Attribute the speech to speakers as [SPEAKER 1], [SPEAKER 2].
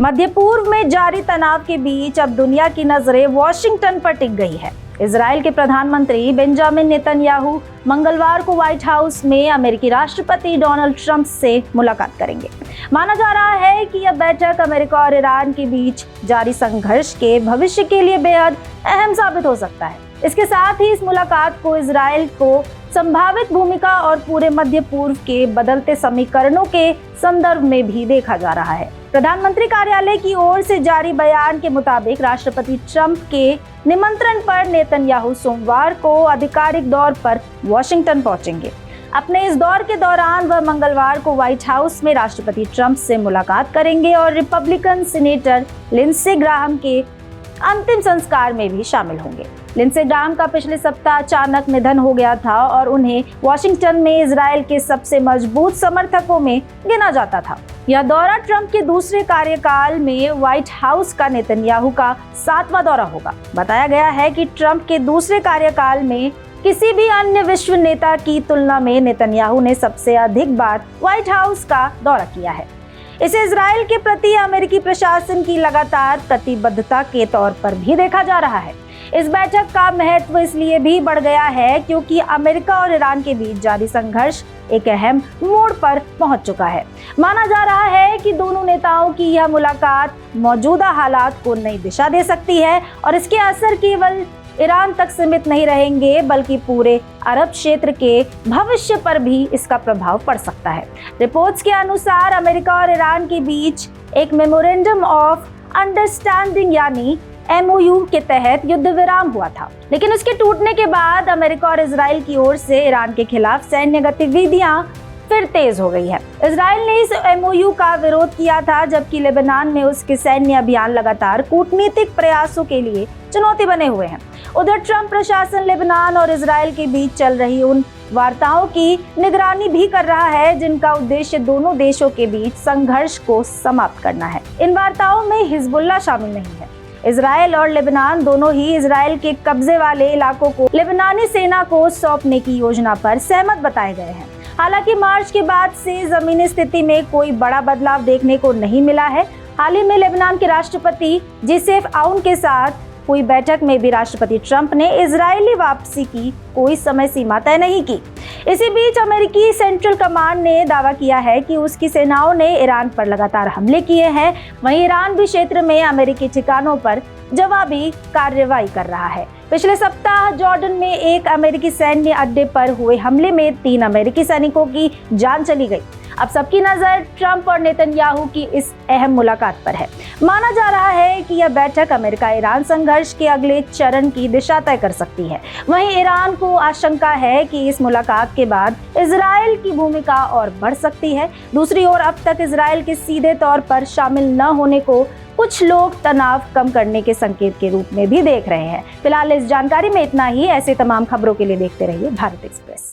[SPEAKER 1] मध्य पूर्व में जारी तनाव के बीच अब दुनिया की नजरें वॉशिंगटन पर टिक गई है। इजराइल के प्रधानमंत्री बेंजामिन नेतन्याहू मंगलवार को व्हाइट हाउस में अमेरिकी राष्ट्रपति डोनाल्ड ट्रंप से मुलाकात करेंगे। माना जा रहा है कि यह बैठक अमेरिका और ईरान के बीच जारी संघर्ष के भविष्य के लिए बेहद अहम साबित हो सकता है। इसके साथ ही इस मुलाकात को इजराइल को संभावित भूमिका और पूरे मध्य पूर्व के बदलते समीकरणों के संदर्भ में भी देखा जा रहा है। प्रधानमंत्री कार्यालय की ओर से जारी बयान के मुताबिक राष्ट्रपति ट्रंप के निमंत्रण पर नेतन्याहू सोमवार को आधिकारिक दौर पर वॉशिंगटन पहुंचेंगे। अपने इस दौर के दौरान वह मंगलवार को व्हाइट हाउस में राष्ट्रपति ट्रंप से मुलाकात करेंगे और रिपब्लिकन सीनेटर लिंडसे ग्राहम के अंतिम संस्कार में भी शामिल होंगे। लिंडसे ग्राहम का पिछले सप्ताह अचानक निधन हो गया था और उन्हें वॉशिंगटन में इजराइल के सबसे मजबूत समर्थकों में गिना जाता था। यह दौरा ट्रंप के दूसरे कार्यकाल में व्हाइट हाउस का नेतन्याहू का 7वां दौरा होगा। बताया गया है कि ट्रंप के दूसरे कार्यकाल में किसी भी अन्य विश्व नेता की तुलना में नेतन्याहू ने सबसे अधिक बार व्हाइट हाउस का दौरा किया है। इसे इजराइल के प्रति अमेरिकी प्रशासन की लगातार प्रतिबद्धता के तौर पर भी देखा जा रहा है। इस बैठक का महत्व इसलिए भी बढ़ गया है क्योंकि अमेरिका और ईरान के बीच जारी संघर्ष एक अहम मोड़ पर पहुंच चुका है। माना जा रहा है कि दोनों नेताओं की यह मुलाकात मौजूदा हालात को नई दिशा दे सकती है और इसके असर केवल ईरान तक सीमित नहीं रहेंगे बल्कि पूरे अरब क्षेत्र के भविष्य पर भी इसका प्रभाव पड़ सकता है। रिपोर्ट्स के अनुसार अमेरिका और ईरान के बीच एक मेमोरेंडम ऑफ अंडरस्टैंडिंग यानी MOU के तहत युद्ध विराम हुआ था, लेकिन उसके टूटने के बाद अमेरिका और इजराइल की ओर से ईरान के खिलाफ सैन्य गतिविधियां फिर तेज हो गई है। इजराइल ने इस MOU का विरोध किया था जबकि लेबनान में उसके सैन्य अभियान लगातार कूटनीतिक प्रयासों के लिए चुनौती बने हुए हैं। उधर ट्रंप प्रशासन लेबनान और इजराइल के बीच चल रही उन वार्ताओं की निगरानी भी कर रहा है जिनका उद्देश्य दोनों देशों के बीच संघर्ष को समाप्त करना है। इन वार्ताओं में हिजबुल्लाह शामिल नहीं है। इजराइल और लेबनान दोनों ही इजराइल के कब्जे वाले इलाकों को लेबनानी सेना को सौंपने की योजना पर सहमत बताए गए हैं। हालांकि मार्च के बाद से जमीनी स्थिति में कोई बड़ा बदलाव देखने को नहीं मिला है। हाल ही में लेबनान के राष्ट्रपति जोसेफ आउन के साथ हुई बैठक में भी राष्ट्रपति ट्रंप ने इजरायली वापसी की कोई समय सीमा तय नहीं की। इसी बीच अमेरिकी सेंट्रल कमांड ने दावा किया है कि उसकी सेनाओं ने ईरान पर लगातार हमले किए हैं। वहीं ईरान भी क्षेत्र में अमेरिकी ठिकानों पर जवाबी कार्रवाई कर रहा है। पिछले सप्ताह जॉर्डन में एक अमेरिकी सैन्य अड्डे पर हुए हमले में 3 अमेरिकी सैनिकों की जान चली गई। अब सबकी नजर ट्रंप और नेतन्याहू की इस अहम मुलाकात पर है। माना जा रहा है कि यह बैठक अमेरिका ईरान संघर्ष के अगले चरण की दिशा तय कर सकती है। वहीं ईरान को आशंका है कि इस मुलाकात के बाद इजराइल की भूमिका और बढ़ सकती है। दूसरी ओर अब तक इजराइल के सीधे तौर पर शामिल न होने को कुछ लोग तनाव कम करने के संकेत के रूप में भी देख रहे हैं। फिलहाल इस जानकारी में इतना ही। ऐसे तमाम खबरों के लिए देखते रहिए भारत एक्सप्रेस।